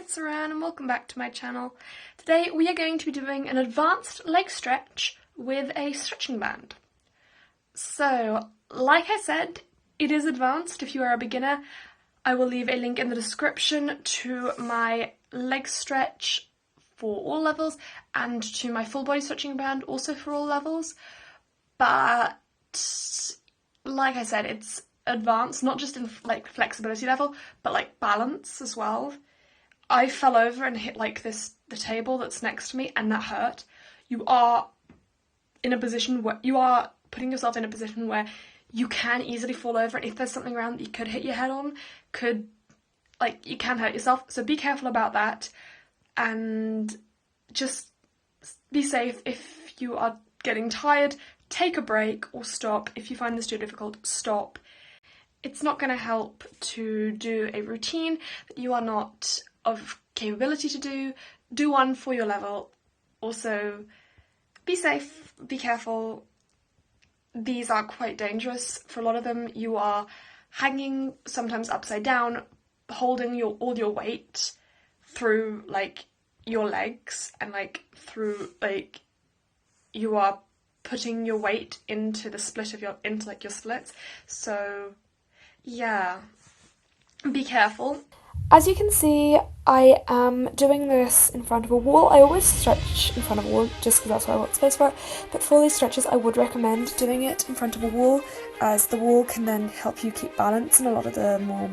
it's Saran and welcome back to my channel. Today we are going to be doing an advanced leg stretch with a stretching band. So, like I said, it is advanced if you are a beginner. I will leave a link in the description to my leg stretch for all levels and to my full body stretching band also for all levels. But, like I said, it's advanced, not just in like flexibility level, but like balance as well. I fell over and hit like the table that's next to me, and that hurt. You are in a position where you are putting yourself in a position where you can easily fall over, and if there's something around that you could hit your head on, you can hurt yourself. So be careful about that, and just be safe. If you are getting tired, take a break or stop. If you find this too difficult, stop. It's not going to help to do a routine that you are not of capability to do. Do one for your level. Also, be safe, be careful. These are quite dangerous. For a lot of them, you are hanging, sometimes upside down, holding all your weight through like your legs, and through you are putting your weight into the split of your splits. So yeah, be careful. As you can see, I am doing this in front of a wall. I always stretch in front of a wall just because that's what I want space for, but for these stretches I would recommend doing it in front of a wall, as the wall can then help you keep balance in a lot of the more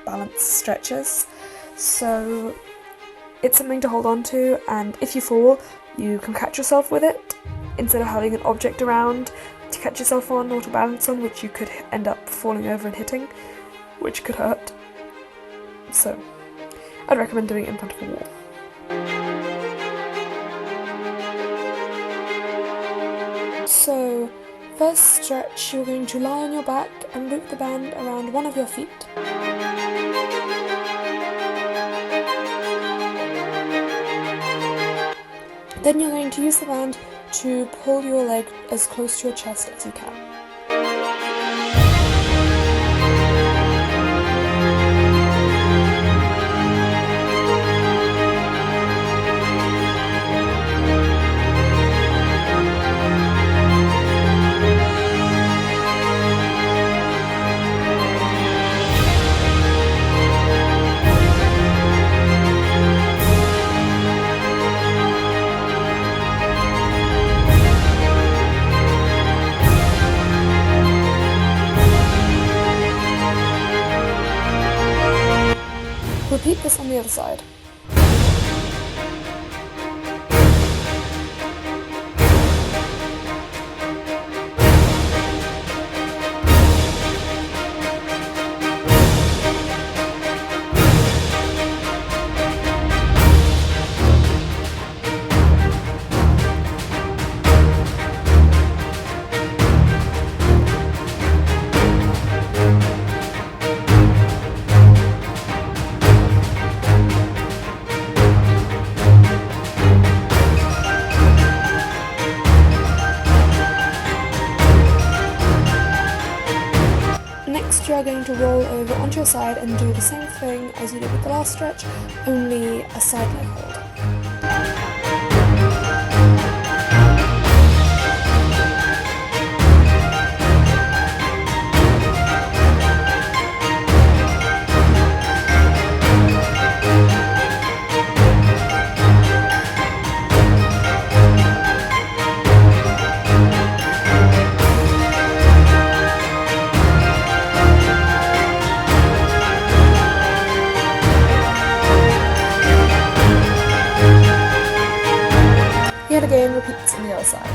balanced stretches. So it's something to hold on to, and if you fall, you can catch yourself with it instead of having an object around to catch yourself on or to balance on, which you could end up falling over and hitting, which could hurt. So I'd recommend doing it in front of a wall. So first stretch, you're going to lie on your back and loop the band around one of your feet. Then you're going to use the band to pull your leg as close to your chest as you can. Repeat this on the other side. Next, you are going to roll over onto your side and do the same thing as you did with the last stretch, only a side leg hold. Yet again, repeat this on the other side.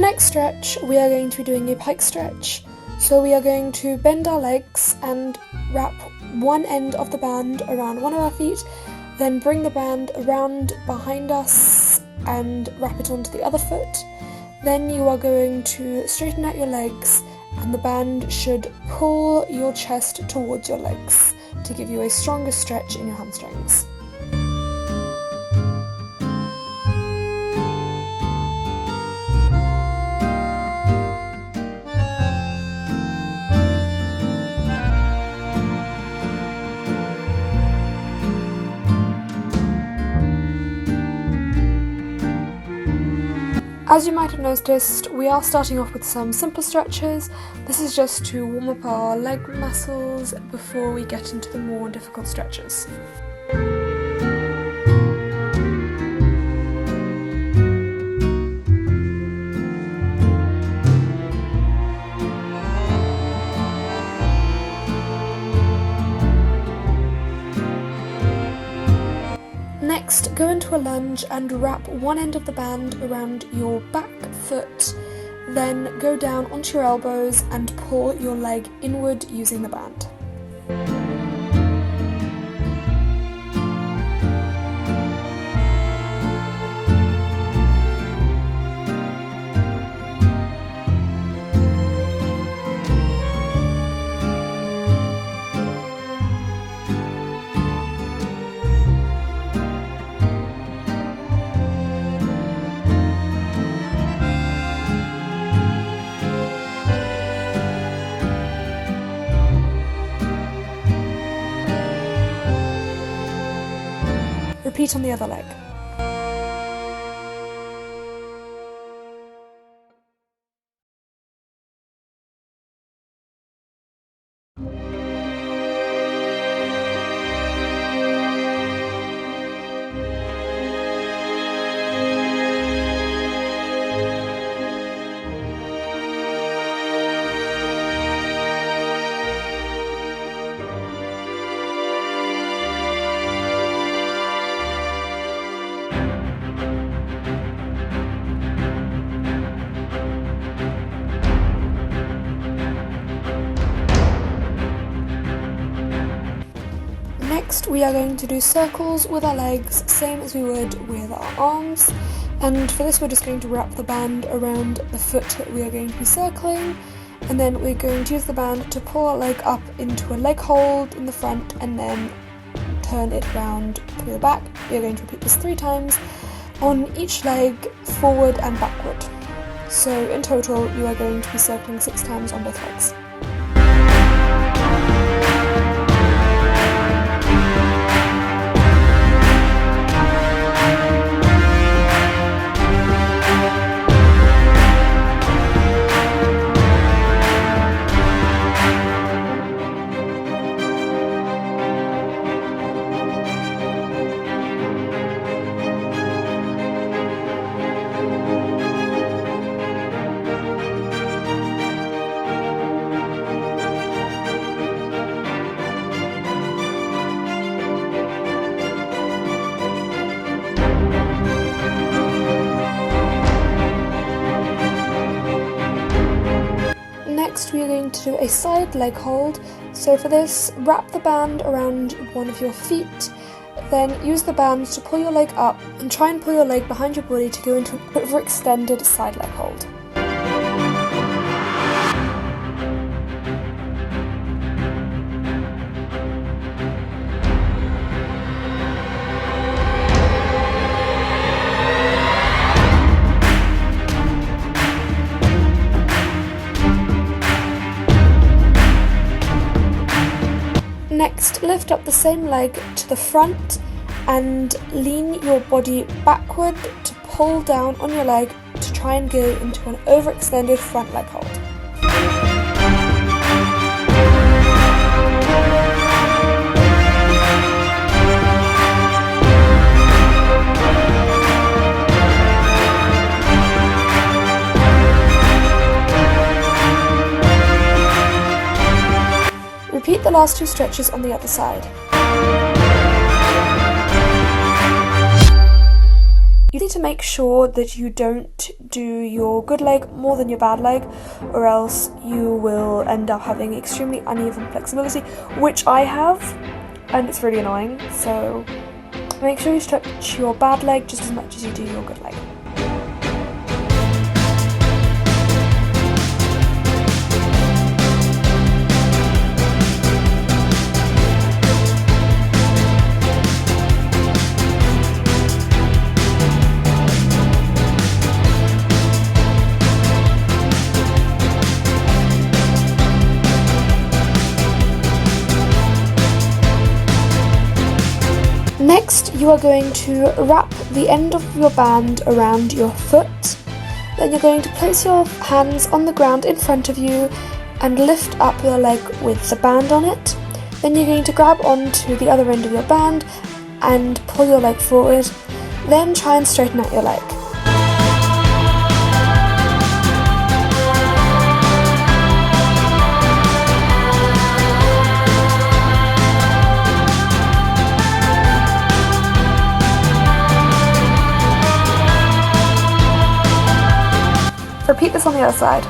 the next stretch, we are going to be doing a pike stretch. So we are going to bend our legs and wrap one end of the band around one of our feet, then bring the band around behind us and wrap it onto the other foot. Then you are going to straighten out your legs, and the band should pull your chest towards your legs to give you a stronger stretch in your hamstrings. As you might have noticed, we are starting off with some simple stretches. This is just to warm up our leg muscles before we get into the more difficult stretches. Next, go into a lunge and wrap one end of the band around your back foot, then go down onto your elbows and pull your leg inward using the band. Repeat on the other leg. Next, we are going to do circles with our legs, same as we would with our arms. And for this, we're just going to wrap the band around the foot that we are going to be circling. And then we're going to use the band to pull our leg up into a leg hold in the front and then turn it round through the back. We are going to repeat this 3 times on each leg, forward and backward. So in total, you are going to be circling 6 times on both legs. Next, we are going to do a side leg hold. So for this, wrap the band around one of your feet, then use the band to pull your leg up and try and pull your leg behind your body to go into an overextended side leg hold. Next, lift up the same leg to the front and lean your body backward to pull down on your leg to try and go into an overextended front leg hold. Repeat the last 2 stretches on the other side. You need to make sure that you don't do your good leg more than your bad leg, or else you will end up having extremely uneven flexibility, which I have, and it's really annoying. So make sure you stretch your bad leg just as much as you do your good leg. Next, you are going to wrap the end of your band around your foot. Then you're going to place your hands on the ground in front of you and lift up your leg with the band on it. Then you're going to grab onto the other end of your band and pull your leg forward. Then try and straighten out your leg. Repeat this on the other side.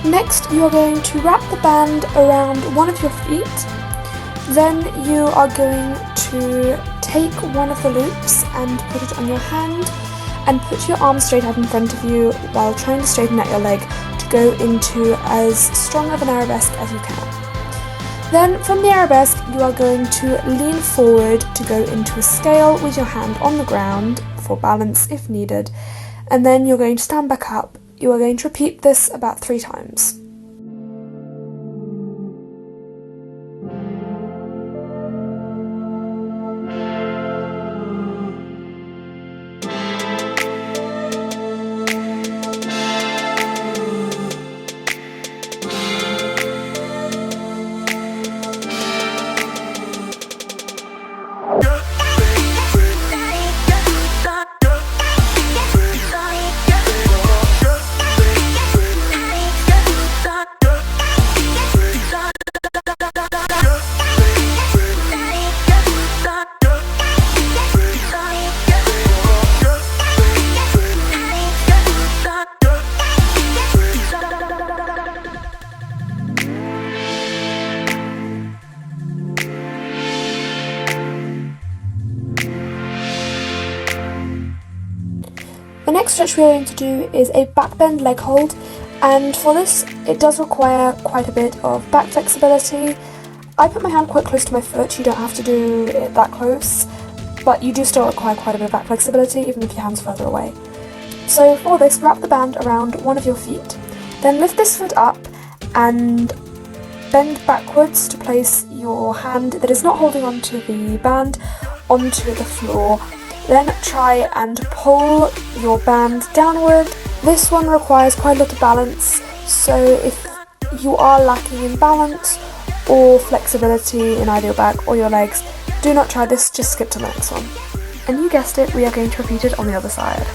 Next, you are going to wrap the band around one of your feet. Then you are going to take one of the loops and put it on your hand and put your arm straight out in front of you while trying to straighten out your leg to go into as strong of an arabesque as you can. Then from the arabesque, you are going to lean forward to go into a scale with your hand on the ground for balance if needed, and then you're going to stand back up. You are going to repeat this about 3 times. The next stretch we are going to do is a back bend leg hold, and for this it does require quite a bit of back flexibility. I put my hand quite close to my foot. You don't have to do it that close, but you do still require quite a bit of back flexibility even if your hand's further away. So for this, wrap the band around one of your feet, then lift this foot up and bend backwards to place your hand that is not holding onto the band onto the floor. Then try and pull your band downward. This one requires quite a lot of balance, so if you are lacking in balance or flexibility in either your back or your legs, do not try this, just skip to the next one. And you guessed it, we are going to repeat it on the other side.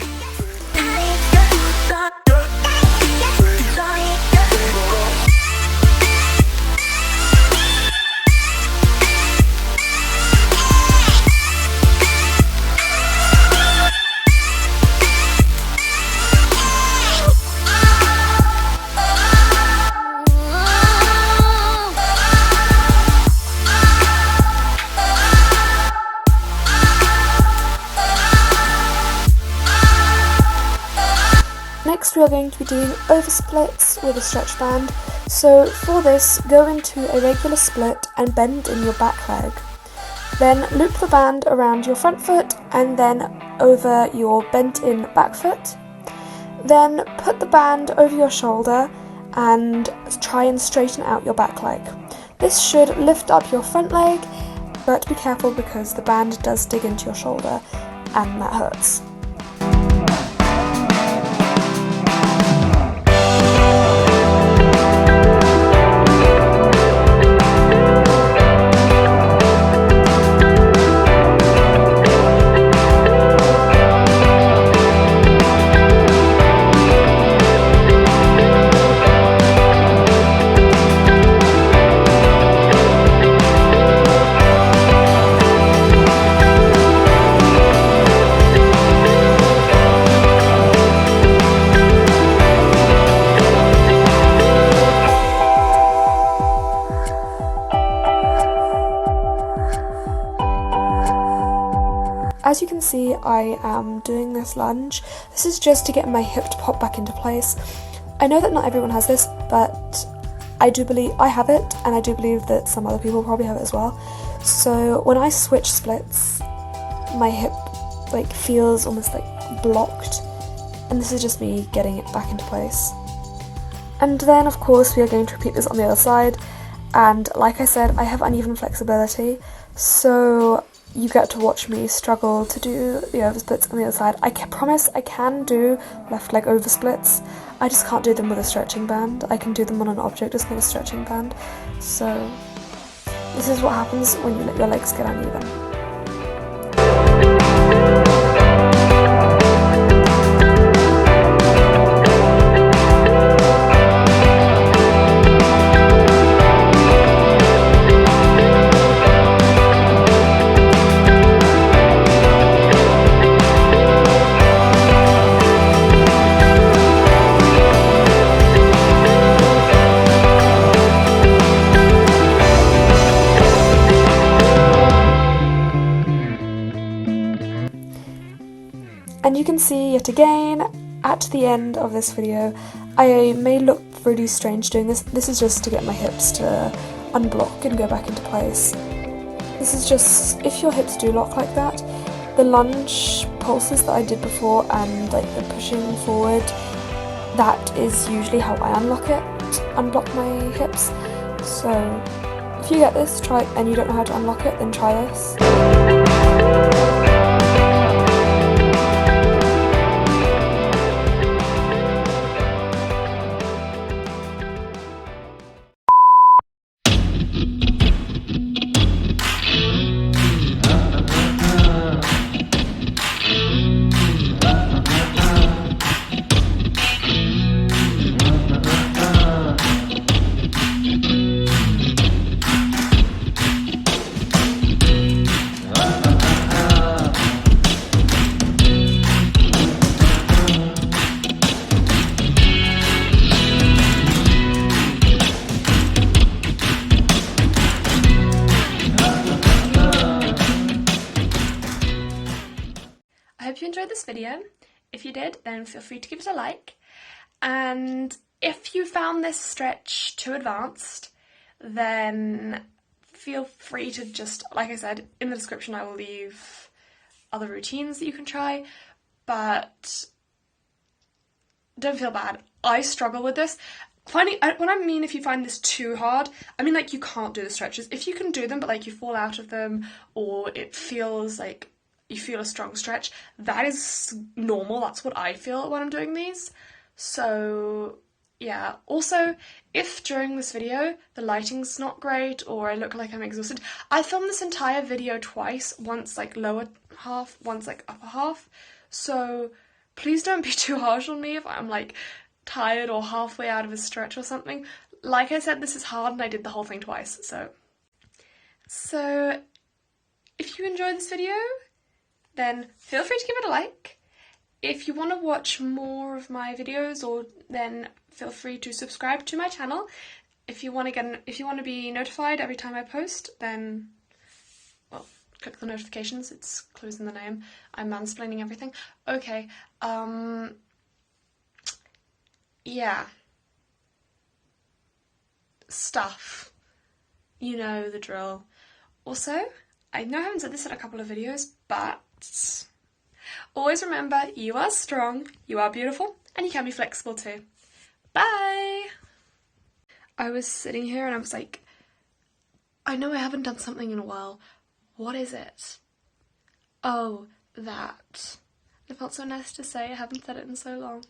Next we are going to be doing over splits with a stretch band. So for this, go into a regular split and bend in your back leg. Then loop the band around your front foot and then over your bent in back foot. Then put the band over your shoulder and try and straighten out your back leg. This should lift up your front leg, but be careful because the band does dig into your shoulder and that hurts. As you can see, I am doing this lunge. This is just to get my hip to pop back into place. I know that not everyone has this, but I have it, and I do believe that some other people probably have it as well. So when I switch splits, my hip feels almost blocked, and this is just me getting it back into place. And then of course we are going to repeat this on the other side, and like I said, I have uneven flexibility, so you get to watch me struggle to do the oversplits on the other side. I promise I can do left leg oversplits, I just can't do them with a stretching band. I can do them on an object, just not a stretching band. So this is what happens when you let your legs get uneven. And you can see yet again, at the end of this video, I may look really strange doing this. This is just to get my hips to unblock and go back into place. This is just, if your hips do lock like that, the lunge pulses that I did before and the pushing forward, that is usually how I unblock my hips. So if you get this, and you don't know how to unlock it, then try this. I hope you enjoyed this video. If you did, then feel free to give it a like. And if you found this stretch too advanced, then feel free to just, like I said, in the description I will leave other routines that you can try, but don't feel bad. I struggle with this. When I mean if you find this too hard, I mean you can't do the stretches. If you can do them but you fall out of them, or it feels like you feel a strong stretch, that is normal. That's what I feel when I'm doing these. So yeah, also if during this video the lighting's not great or I look like I'm exhausted, I filmed this entire video twice, once lower half, once upper half, so please don't be too harsh on me if I'm tired or halfway out of a stretch or something. Like I said, this is hard and I did the whole thing twice, so if you enjoyed this video, then feel free to give it a like. If you want to watch more of my videos, then feel free to subscribe to my channel. If you want to be notified every time I post, then click the notifications. It's clues in the name. I'm mansplaining everything. Okay. Yeah. Stuff. You know the drill. Also, I know I haven't said this in a couple of videos, but always remember, you are strong, you are beautiful, and you can be flexible too. Bye! I was sitting here and I was like, I know I haven't done something in a while. What is it? Oh, that. It felt so nice to say. I haven't said it in so long.